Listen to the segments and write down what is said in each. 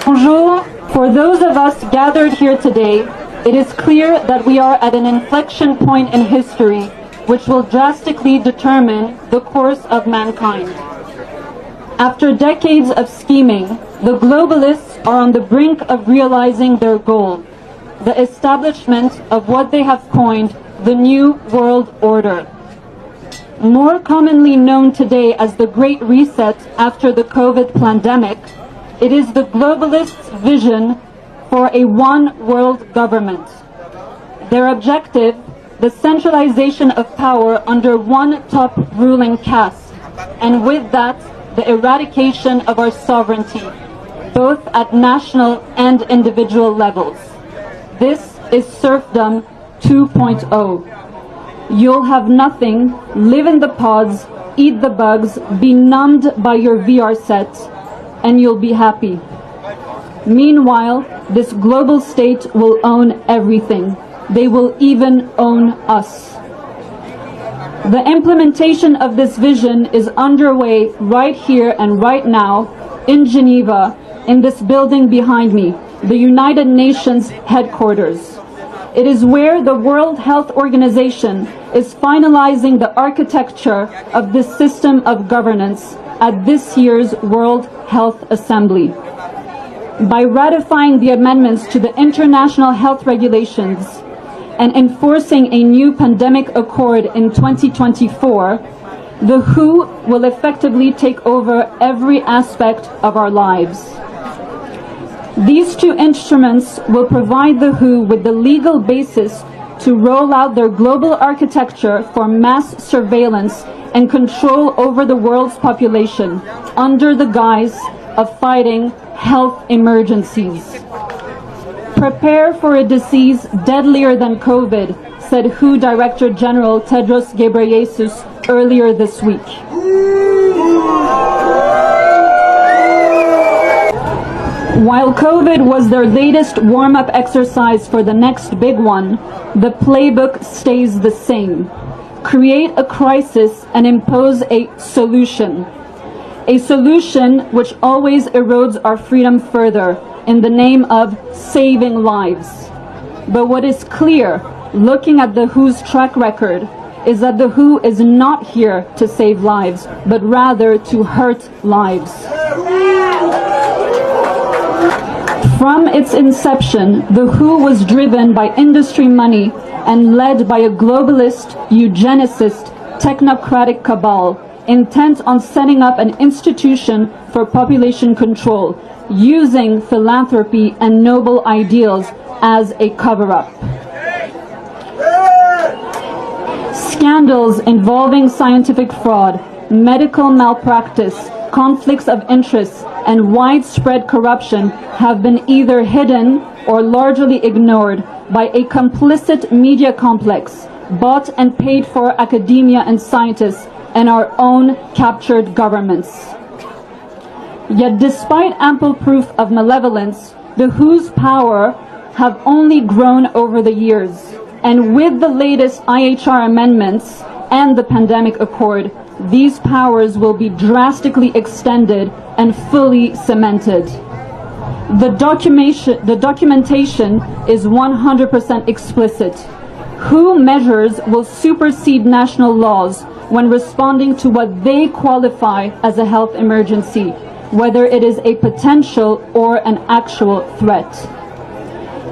Bonjour. For those of us gathered here today, it is clear that we are at an inflection point in history which will drastically determine the course of mankind. After decades of scheming, the globalists are on the brink of realizing their goal, the establishment of what they have coined the New World Order. More commonly known today as the Great Reset after the COVID pandemic, it is the globalists' vision for a one-world government. Their objective, the centralization of power under one top ruling caste, and with that, the eradication of our sovereignty, both at national and individual levels. This is serfdom 2.0. You'll have nothing, live in the pods, eat the bugs, be numbed by your VR set, and you'll be happy. Meanwhile, this global state will own everything. They will even own us. The implementation of this vision is underway right here and right now in Geneva, in this building behind me, the United Nations headquarters. It is where the World Health Organization is finalizing the architecture of this system of governance at this year's World Health Assembly. By ratifying the amendments to the international health regulations and enforcing a new pandemic accord in 2024, the WHO will effectively take over every aspect of our lives. These two instruments will provide the WHO with the legal basis to roll out their global architecture for mass surveillance and control over the world's population under the guise of fighting health emergencies. Prepare for a disease deadlier than COVID, said WHO Director General Tedros Ghebreyesus earlier this week. While COVID was their latest warm-up exercise for the next big one, the playbook stays the same. Create a crisis and impose a solution. A solution which always erodes our freedom further in the name of saving lives. But what is clear, looking at the WHO's track record, is that the WHO is not here to save lives, but rather to hurt lives. From its inception, the WHO was driven by industry money and led by a globalist, eugenicist, technocratic cabal intent on setting up an institution for population control, using philanthropy and noble ideals as a cover-up. Scandals involving scientific fraud, medical malpractice, conflicts of interest, and widespread corruption have been either hidden or largely ignored by a complicit media complex, bought and paid for academia and scientists, and our own captured governments. Yet despite ample proof of malevolence, the WHO's power have only grown over the years. And with the latest IHR amendments and the pandemic accord, these powers will be drastically extended and fully cemented. The documentation is 100% explicit. WHO measures will supersede national laws when responding to what they qualify as a health emergency, whether it is a potential or an actual threat.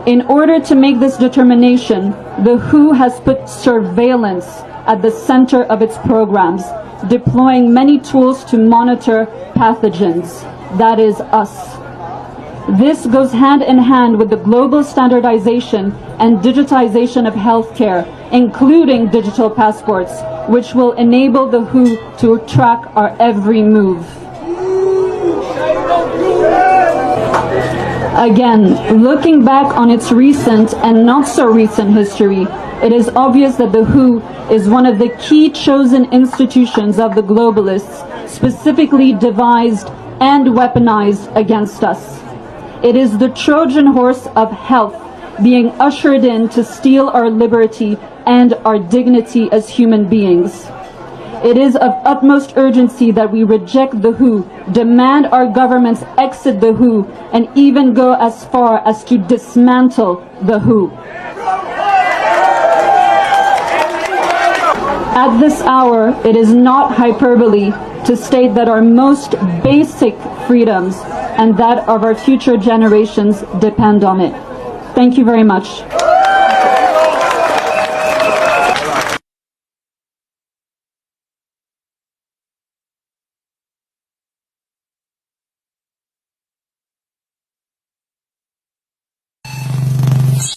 In order to make this determination, the WHO has put surveillance at the center of its programs, deploying many tools to monitor pathogens, that is us. This goes hand in hand with the global standardization and digitization of healthcare, including digital passports, which will enable the WHO to track our every move. Again, looking back on its recent and not so recent history, it is obvious that the WHO is one of the key chosen institutions of the globalists, specifically devised and weaponized against us. It is the Trojan horse of health being ushered in to steal our liberty and our dignity as human beings. It is of utmost urgency that we reject the WHO, demand our governments exit the WHO, and even go as far as to dismantle the WHO. At this hour, it is not hyperbole to state that our most basic freedoms and that of our future generations depend on it. Thank you very much.